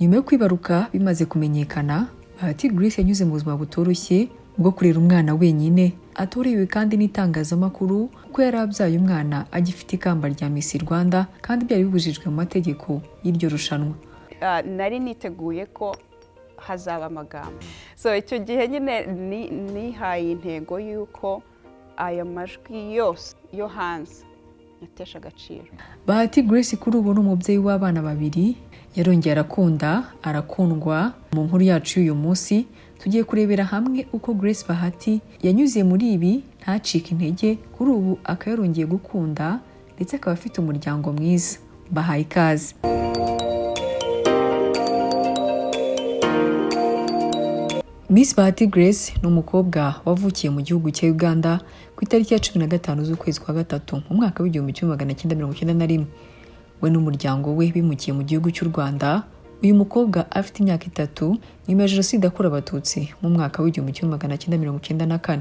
nyuma yo kwibaruka bimaze kumenyekana, Bahati Grace yanyuze mu buzima butoroshye bwo kurera umwana wenyine, atorewe kandi n'itangazamakuru ko yari abyaye umwana agifite ikamba rya Miss Rwanda kandi byari bibujijwe mu mategeko y'iryo rushanwa. Nari niteguye ko hazaba amagambo, so icyo gihe nyine nihaye intego y'uko aya majwi yose yo hanze yatesha agaciro. Bahati Grace kuri ubu n'umubyeyi w'abana babiri, yarongeye arakundwa. Mu nkuru yacu y'uyu munsi tugiye kurebera hamwe uko Grace Bahati yanyuze muri ibi ntacike intege, kuri ubu akaba yarongeye gukunda ndetse akaba afite umuryango mwiza. Bahaye ikaze. Miss Bahati Grace ni umukobwa wavukiye mu gihugu cya Uganda ku itariki ya 15 z'ukwezi kwa gatatu mu mwaka w'1991. We n'umuryango we bimukiye mu gihugu cy'u Rwanda. Uyu mukobwa afite imyaka 3 nyuma ya Jenoside yakorewe Abatutsi mu mwaka w'1994.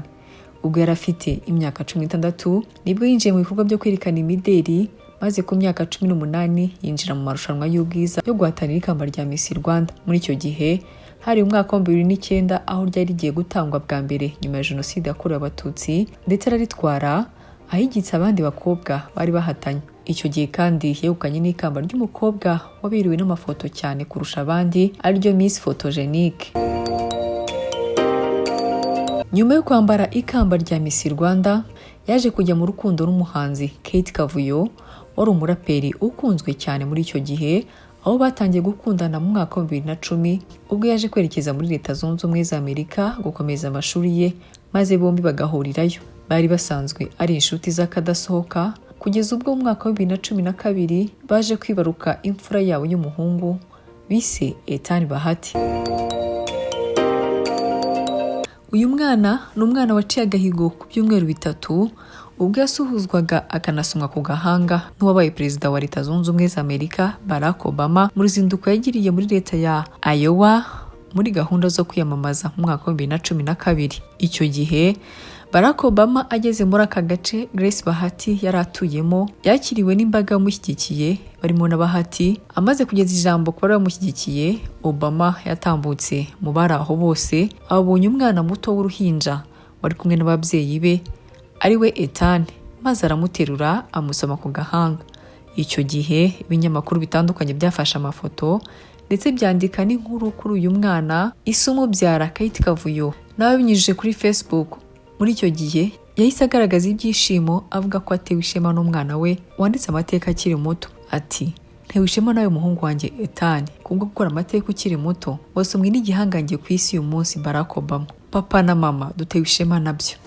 Ubwo yari afite imyaka 16 nibwo yinjiye mu bikorwa byo kwerekana imideri, maze ku myaka 18 yinjira mu marushanwa y'ubwiza yo guhatanira ikamba rya Miss Rwanda. Muri icyo gihe hari umwaka wa 2009 aho ryari rigiye gutangwa bwa mbere nyuma ya Jenoside yakorewe Abatutsi, ndetse araritwara ahigitse abandi bakobwa bari bahatanye. Icyo gihe kandi yegukanye n'ikamba ry'umukobwa wabiriwe n'amafoto cyane kurusha abandi, ariryo Miss Photogenique. Nyuma yo kwambara ikamba rya Miss Rwanda, yaje kujya mu rukundo n'umuhanzi Kate Kavuyo, wari umuraperi ukunzwe cyane muri icyo gihe, aho batangiye gukundana mu mwaka wa 2010 ubwo yaje kwerekeza muri Leta Zunze Ubumwe za Amerika gukomeza amashuri ye, maze bombi bagahurirayo. Bari basanzwe ari inshuti z'akadasohoka kugeza ubwo mu mwaka wa 2012 baje kwibaruka imfura yabo y'umuhungu bise Ethan Bahati. Uyu mwana ni umwana waciye agahigo ku byumweru 3 ubwo yasuhuzwaga akanasomwa ku gahanga n'uwabaye perezida wa Leta Zunze Ubumwe za Amerika Barack Obama mu ruzinduko yagiriye muri leta ya Iowa muri gahunda zo kwiyamamaza mu mwaka wa 2012. Icyo gihe Barack Obama ageze muri aka gace Grace Bahati yari atuyemo, yakiriwe n'imbaga yamushyigikiye barimo na Bahati. Amaze kugeza ijambo ku bari bamushyigikiye, Obama yatambutse mu bari aho bose, abonye umwana muto w'uruhinja wari kumwe n'ababyeyi be ari we Ethan, maze aramuterura amusoma ku gahanga. Icyo gihe ibinyamakuru bitandukanye byafashe amafoto ndetse byandika n'inkuru kuri uyu mwana, isumo byara Kate Kavuyo nawe binyujije kuri Facebook. Muri icyo gihe yahise agaragaza ibyishimo avuga ko atewe ishema n'umwana we wanditse amateka akiri muto. Ati, ntewe ishema nawe muhungu wanjye Ethan kubwo gukora amateka ukiri muto, wasomwe n'igihangange ku isi uyu munsi Barack Obama. Papa na mama dutewe ishema nabyo.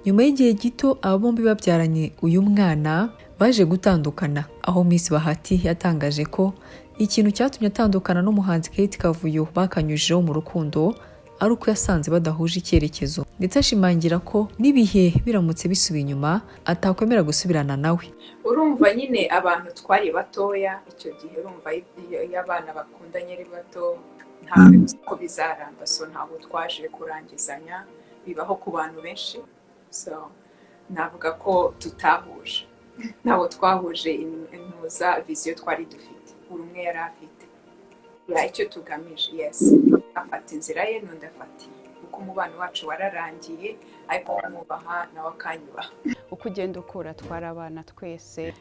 Nyuma y'igihe gito aba bombi babyaranye uyu mwana baje gutandukana, aho Miss Bahati yatangaje ko ikintu cyatumye atandukana n'umuhanzi Kate Kavuyo bakanyujijeho mu rukundo ari uko yasanze badahuje icyerekezo, ndetse ashimangira ko n'ibihe biramutse bisubiye inyuma atakwemera gusubirana nawe. Urumva nyine abantu twari batoya icyo gihe, urumva iyo abana bakundanye ari bato ntabwo ko bizaramba, so ntabwo twaje kurangizanya, bibaho ku bantu benshi. So navuga ko tutahuje, ntabwo twahuje intuza viziyo twari dufite, buri umwe yari afite icyo tugamije. Yes, afata inzira ye n'undi afata, kuko umubano wacu wararangiye, ariko umubaha nawe akanyubaha. Uko ugenda ukura twari abana twese,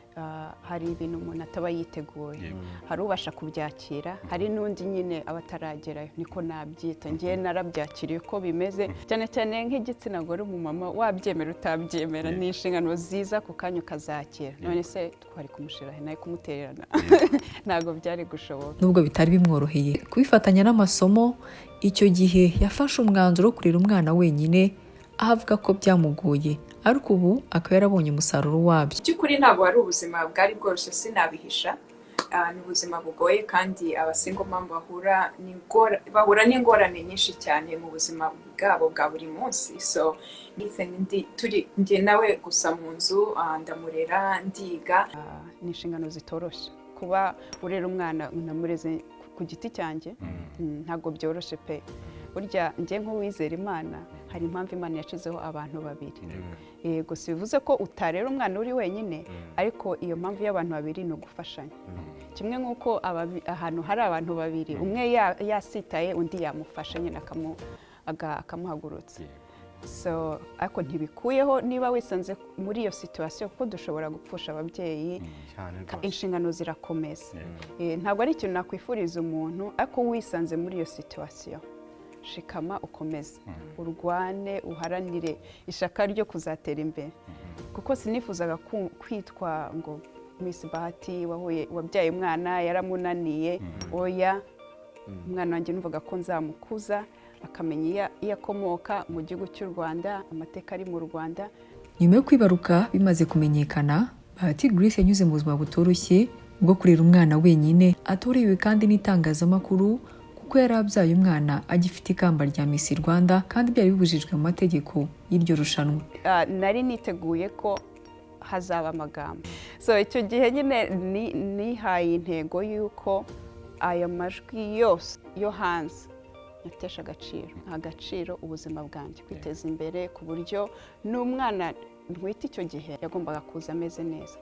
hari ibintu umuntu ataba yiteguye, hari ubasha kubyakira, hari n'undi nyine abataragerayo, niko nabyita. Ngiye narabyakiriye uko bimeze, cyane cyane nk'igitsina gore umumama wabyemera utabyemera, ni inshingano ziza ku kanya ukazakira. None se twari kumushira naye kumutererana ntabwo byari gushoboka. Nubwo bitari bimworoheye kubifatanya n'amasomo, icyo gihe yafashe umwanzuro wo kurera umwana wenyine, ahavuga ko byamugoye, ariko ubu akaba yarabonye umusaruro wabyo. By'ukuri ntabwo ari ubuzima bwari bworoshye, sinabihisha. Ni ubuzima bugoye, kandi abasingo mama bahura n'ingorane nyinshi cyane mu buzima bwabo bwa buri munsi. So ndi nawe gusa mu nzu, ndamurera, ndiga. Ni inshingano zitoroshye kuba urera umwana unamureze ku giti cyanjye, ntabwo byoroshye pe. Burya njye nk'uwizera Imana hari impamvu Imana yacizeho abantu babiri. Yego si bivuze ko utarera umwana uri wenyine, ariko iyo mpamvu y'abantu babiri ni ugufashanya. Kimwe nk'uko ahantu hari abantu babiri, umwe yasitaye undi yamufasha nyine akamuhagurutsa. So ariko ntibikuyeho niba wisanze muri iyo situation, kuko dushobora gupfusha ababyeyi, inshingano zirakomeza. Ntabwo ari ikintu nakwifuriza umuntu, ariko wisanze muri iyo situation, shikama ukomeze, urwane, uharanire ishaka ryo kuzatera imbere. Kuko sinifuzaga kwitwa ngo Miss Bahati wabyaye umwana yaramunaniye. Oya, umwana wanjye numvaga ko nzamukuza akamenya iyo akomoka mu gihugu cy'u Rwanda, amateka ari mu Rwanda. Nyuma yo kwibaruka bimaze kumenyekana, Bahati Grace yanyuze mu buzima butoroshye bwo kurera umwana wenyine, atorewe kandi n'itangazamakuru kuko yari abyaye umwana agifite ikamba rya Miss Rwanda kandi byari bibujijwe mu mategeko y'iryo rushanwa. Nari niteguye ko hazaba amagambo. So icyo gihe nyine nihaye intego y'uko aya majwi yose yo hanze natesha agaciro ubuzima bwanjye, kwiteza imbere ku buryo n'umwana ntwite icyo gihe yagombaga kuza ameze neza.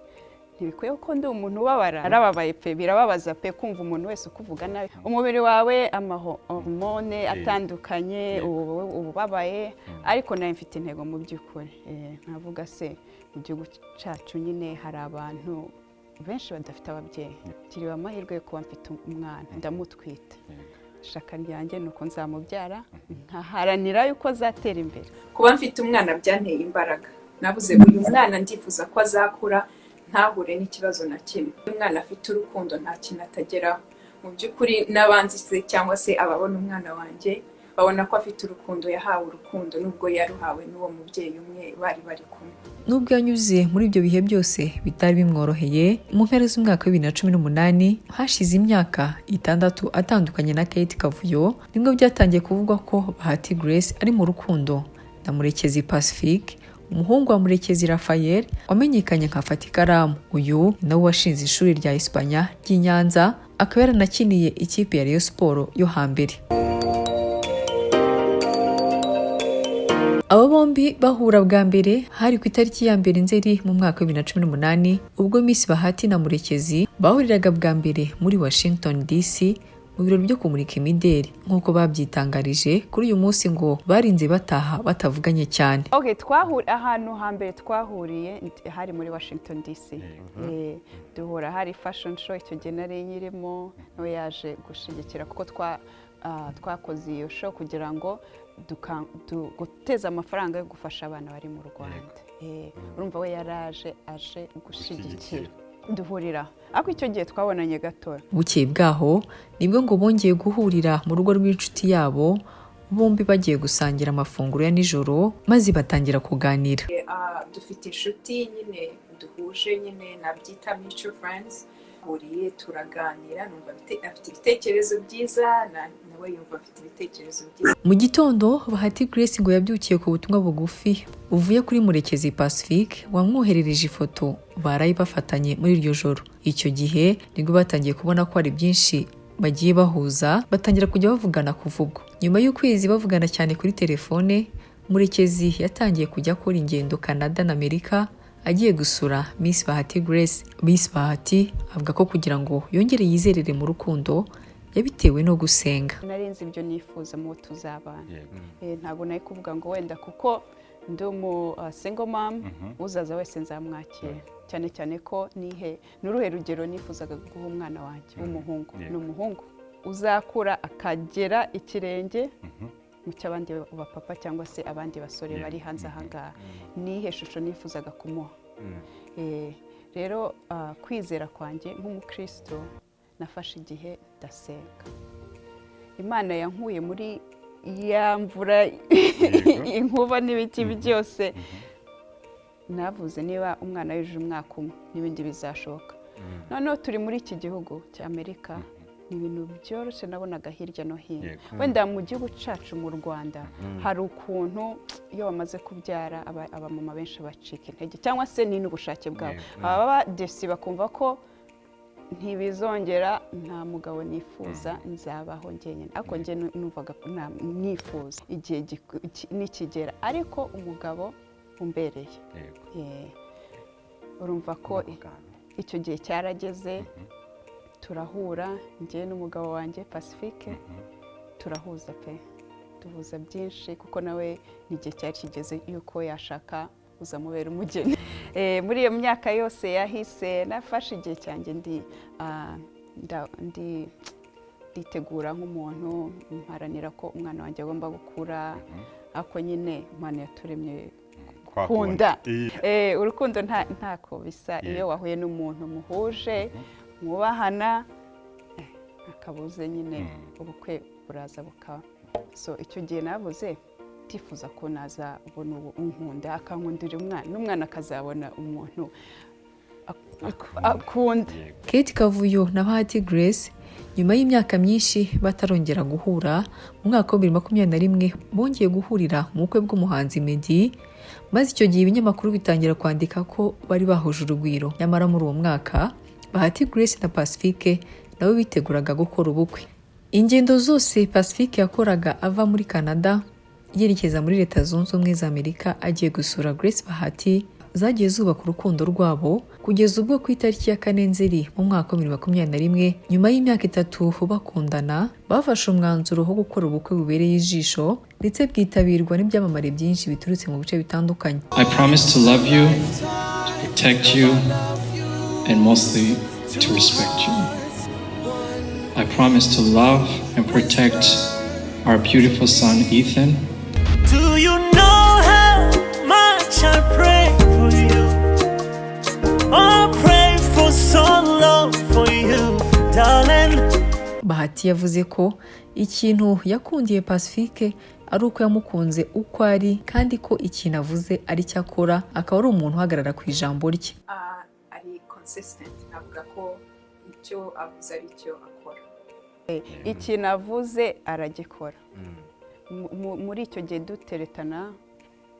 Ntibikwiye ko ndi umuntu ubabara, arababaye pe, birababaza pe kumva umuntu wese ukuvuga nabi. Umubiri wawe amahormone atandukanye, ubabaye, ariko nawe mfite intego mu by'ukuri. Navuga se mu gihugu cyacu nyine hari abantu benshi badafite ababyeyi. Kiriwe amahirwe yo kuba mfite umwana, ndamutwita. Ishaka ryanjye nuko nzamubyara, nkaharanira yuko azatera imbere. Kuba mfite umwana byanteye imbaraga. Navuze uyu mwana ndifuza ko azakura ntahure n'ikibazo na kimwe. Umwana afite urukundo nta kintu atageraho. Mu by'ukuri n'abanzize cyangwa se ababona umwana wanjye babona ko afite urukundo, yahawe urukundo nubwo yaruhawe n'uwo mubyeyi umwe bari kumwe. Nubwo yanyuze muri ibyo bihe byose bitari bimworoheye, mu mpera z'umwaka wa 2018 hashize imyaka 6 atandukanye na Kate Kavuyo, nibwo byatangiye kuvugwa ko Bahati Grace ari mu rukundo na Murekezi Pacifique, umuhungu wa Murekezi Raphael wamenyekanye nka Fatikaramu. Uyu nawe washinze ishuri rya Espanya ry'i Nyanza, akaba yaranakiniye ikipe ya Rayon Sport yo hambere. Aba bombi bahura bwa mbere hari ku itariki ya mbere Nzeri mu mwaka wa 2018, ubwo Miss Bahati na Murekezi bahuriraga bwa mbere muri Washington DC mu birori byo kumurika imideri. Nk'uko babyitangarije, kuri uyu munsi ngo barinze bataha batavuganye cyane. Okay, ahantu hambere twahuriye hari muri Washington DC. Duhura hari fashion show, icyo gihe nari nyirimo, nawe yaje gushigikira kuko twakoze iyo show kugira ngo guteza amafaranga yo gufasha abana bari mu Rwanda. Urumva we yaraje aje gushigikira. Duhurira ako icyo gihe twabonanye gato. Bukeye bwaho nibwo ngo bongeye guhurira mu rugo rw'inshuti yabo, bombi bagiye gusangira amafunguro ya nijoro maze batangira kuganira. Dufite inshuti nyine duhuje, nyine nabyita mutual friends. Huriye turaganira, numva afite ibitekerezo byiza, nawe yumva afite ibitekerezo byiza. Mu gitondo Bahati Grace ngo yabyukiye ku butumwa bugufi uvuye kuri Murekezi Pacifique wamwoherereje ifoto baraye bafatanye muri iryo joro. Icyo gihe nibwo batangiye kubona ko ari byinshi bagiye bahuza, batangira kujya bavugana kuvugwa. Nyuma y'ukwezi bavugana cyane kuri telefone, Murekezi yatangiye kujya akora ingendo Canada na Amerika agiye gusura Miss Bahati Grace. Miss Bahati avuga ko kugira ngo yongere yizerere mu rukundo yabitewe no gusenga. Narinzi ibyo nifuza mu tuzabana. Ntabwo nayi kuvuga ngo wenda kuko ndi mu single mom uzaza wese nzamwakira. Cyane cyane ko n'uruhe rugero nifuzaga guha umwana wanjye w'umuhungu. N'umuhungu uzakura akagera ikirenge mu cy'abandi bapapa cyangwa se abandi basore bari hanze ahangaha. Nihe shusho nifuzaga kumuha. Rero kwizera kwanjye nk'umukristo nafashe igihe ndasenga. Imana yankuye muri ya mvura inkuba n'ibiki byose. Navuze niba umwana yujuje umwaka umwe n'ibindi bizashoboka. Noneho turi muri iki gihugu cya Amerika, ni ibintu byoroshye nabonaga hirya no hino. Wenda mu gihugu cyacu mu Rwanda hari ukuntu iyo bamaze kubyara abamama benshi bacika intege cyangwa se ni n'ubushake bwabo. Ababa desi bakumva ko ntibizongera, nta mugabo nifuza, nzabaho njyenyine. Ariko njye numvaga nifuza igihe nikigera, ariko umugabo umbereye. Urumva ko icyo gihe cyarageze, turahura, njye n'umugabo wanjye Pacifique, turahuza pe, tuhuza byinshi, kuko nawe n'igihe cyari kigeze yuko yashaka uzamubera umugeni. Muri iyo myaka yose yahise, nafashe igihe cyanjye nditegura nk'umuntu, mparanira ko umwana wanjye agomba gukura, ariko nyine Imana yaturemye gukunda. Urukundo ntako bisa, iyo wahuye n'umuntu muhuje, mwubahana, akabuze nyine ubukwe buraza bukaba. So icyo gihe nabuze tifuza ko nazabona unkunda, akankundira umwana, n'umwana akazabona umuntu akunda. Kate Kavuyo na Bahati Grace nyuma y'imyaka myinshi batarongera guhura, mu mwaka wa 2021 bongeye guhurira mu bukwe bw'umuhanzi Meddy, maze icyo gihe ibinyamakuru bitangira kwandika ko bari bahuje urugwiro. Nyamara muri uwo mwaka Bahati Grace na Pacifique nabo biteguraga gukora ubukwe. Ingendo zose Pacifique yakoraga ava muri Canada yerekeza muri Leta Zunze Ubumwe za Amerika agiye gusura Grace Bahati, zagiye zubaka urukundo rwabo kugeza ubwo ku itariki ya 4 Nzeri mu mwaka wa 2021, nyuma y'imyaka 3 bakundana, bafashe umwanzuro wo gukora ubukwe bubereye ijisho ndetse bwitabirwa n'ibyamamare byinshi biturutse mu bice bitandukanye. I promise to love you, to protect you, and mostly to respect you. I promise to love and protect our beautiful son Ethan. Do you know how much I pray for you? I pray for so long for you, darling. Bahati yavuze ko ikintu yakundiye Pacifique ari uko yamukunze uko ari, kandi ko ikintu avuze ari cyo akora, akaba ari umuntu uhagarara ku ijambo rye. Ari consistent, avuga ko icyo avuze ari cyo akora. Ikintu avuze aragikora. Muri icyo gihe duteretana,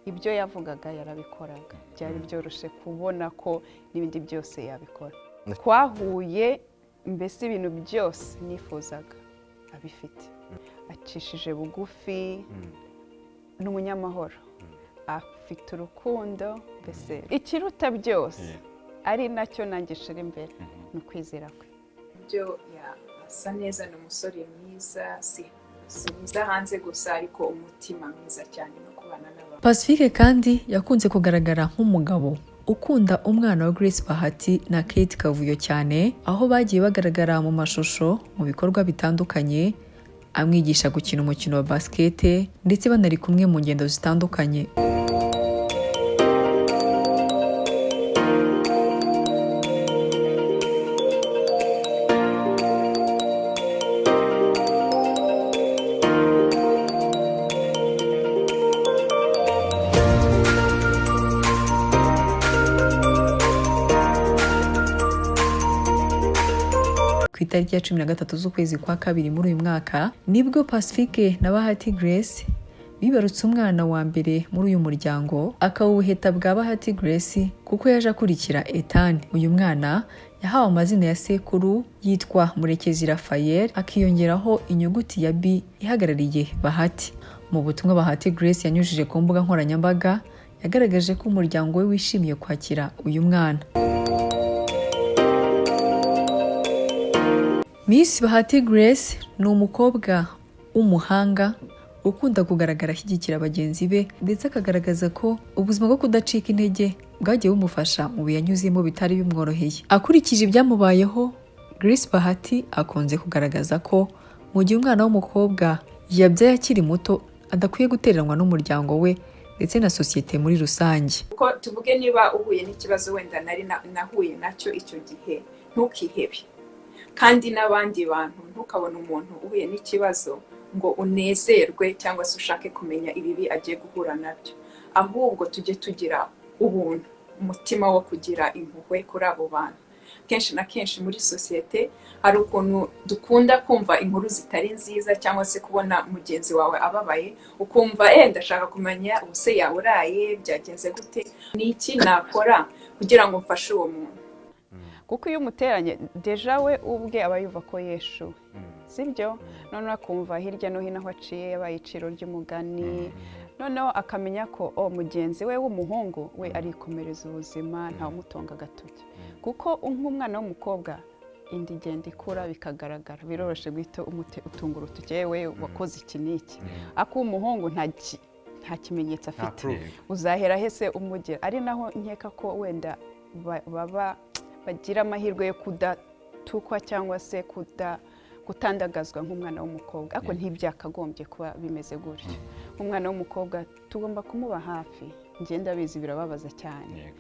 ibyo yavugaga yarabikoraga. Byari byoroshye kubona ko n'ibindi byose yabikora. Twahuye, mbese ibintu byose nifuzaga abifite. Acishije bugufi, n'umunyamahoro, afite urukundo, mbese ikiruta byose ari nacyo nangishira imbere, ni ukwizera kwe. Ibyo asa neza, ni umusore mwiza, si mwiza hanze gusa, ariko umutima mwiza cyane no kubana n'abantu. Pacifique kandi yakunze kugaragara nk'umugabo ukunda umwana wa Grace Bahati na Kate Kavuyo cyane, aho bagiye bagaragara mu mashusho mu bikorwa bitandukanye, amwigisha gukina umukino wa basket ndetse banari kumwe mu ngendo zitandukanye. Ku itariki ya 13 z'ukwezi kwa kabiri muri uyu mwaka nibwo Pacifique na Bahati Grace bibarutse umwana wa mbere muri uyu muryango, akawuheta bwa Bahati Grace kuko yaje akurikira Ethan. Uyu mwana yahawe amazina ya sekuru yitwa Murekezi Raphael, akiyongeraho inyuguti ya B ihagarariye Bahati. Mu butumwa Bahati Grace yanyujije ku mbuga nkoranyambaga, yagaragaje ko umuryango we wishimiye kwakira uyu mwana. Miss Bahati Grace ni umukobwa w'umuhanga ukunda kugaragara ashyigikira bagenzi be, ndetse akagaragaza ko ubuzima bwo kudacika intege bwagiye bumufasha mu biyanyuzemo bitari bimworoheye. Akurikije ibyamubayeho, Grace Bahati akunze kugaragaza ko mu gihe umwana w'umukobwa yabyaye akiri muto adakwiye gutereranwa n'umuryango we ndetse na sosiyete muri rusange. Uko tuvuge niba uhuye n'ikibazo wenda nari nahuye nacyo icyo gihe, ntukihebe. Kandi n'abandi bantu, ntukabona umuntu uhuye n'ikibazo ngo unezerwe cyangwa se ushake kumenya ibibi agiye guhura nabyo. Ahubwo tujye tugira ubuntu, umutima wo kugira impuhwe kuri abo bantu. Kenshi na kenshi muri sosiyete hari ukuntu dukunda kumva inkuru zitari nziza, cyangwa se kubona mugenzi wawe ababaye ukumva ndashaka kumenya ubuse yaburaye byagenze gute, ni iki nakora kugira ngo mfashe uwo muntu. kuko iyo umuteranye deja we ubwe aba yumva ko yeshuwe sibyo noneho akumva hirya no hino aho aciye yabaye iciro ry'umugani noneho akamenya ko mugenzi we w'umuhungu we arikomereza ubuzima ntawumutonga agatoki kuko nk'umwana w'umukobwa indi igenda ikura bikagaragara biroroshye guhita utunga urutoki yewe wakoze iki n'iki ako umuhungu nta kimenyetso afite uzahera hese umugira ari naho nkeka ko wenda baba bagira amahirwe yo kudatukwa cyangwa se kutandagazwa nk'umwana w'umukobwa ariko ntibyakagombye kuba bimeze gutyo nk'umwana w'umukobwa tugomba kumuba hafi ngenda bizi birababaza cyane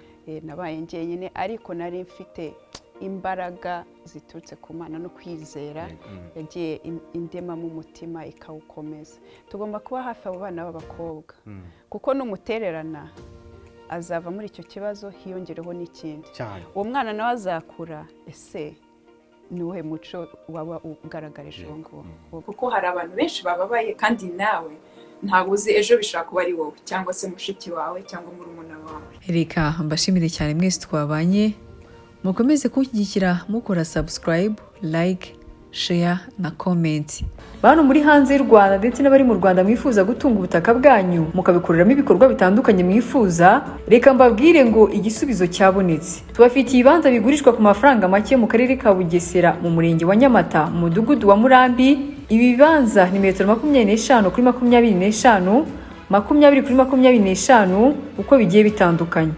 nabaye njyenyine ariko nari mfite imbaraga ziturutse ku Mana no kwizera yagiye indema mu mutima ikawukomeza tugomba kuba hafi abo bana b'abakobwa kuko n'umutererana azava muri icyo kibazo hiyongereho n'ikindi uwo mwana nawe azakura ese niwe muco waba ugaragarije uwo nguwo kuko hari abantu benshi bababaye kandi nawe ntabwo uzi ejo bishobora kuba ari wowe cyangwa se mushiki wawe cyangwa murumuna wawe. Reka mbashimire cyane mwese twabanye mukomeze kunshyigikira mukora subscribe, like, share na comment. Bantu muri hanze y'u Rwanda ndetse n'abari mu Rwanda mwifuza gutunga ubutaka bwanyu mukabikoreramo ibikorwa bitandukanye mwifuza, reka mbabwire ngo igisubizo cyabonetse. Tubafitiye ibibanza bigurishwa ku mafaranga make mu karere ka Bugesera mu murenge wa Nyamata mu mudugudu wa Murambi. Ibi bibanza ni metero 25 kuri 25, 20 kuri 25 uko bigiye bitandukanye.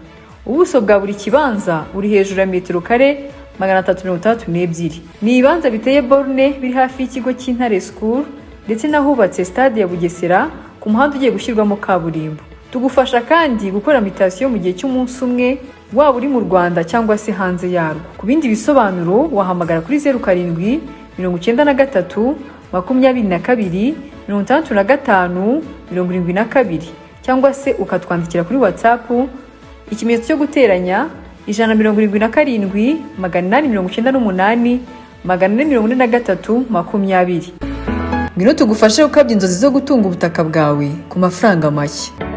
Ubuso bwa buri kibanza buri hejuru ya metero kare 332. Ni ibibanza biteye borne biri hafi y'ikigo cy'Intare School ndetse nahubatse stade ya Bugesera ku muhanda ugiye gushyirwamo kaburimbo. Tugufasha kandi gukora mutation mu gihe cy'umunsi umwe waba uri mu Rwanda cyangwa se hanze yarwo. Ku bindi bisobanuro wahamagara kuri 07 93 22 65 72 cyangwa se ukatwandikira kuri WhatsApp ikimenyetso cyo guteranya 177 898 443 20. Ngwino tugufashe gukabya inzozi zo gutunga ubutaka bwawe ku mafaranga make.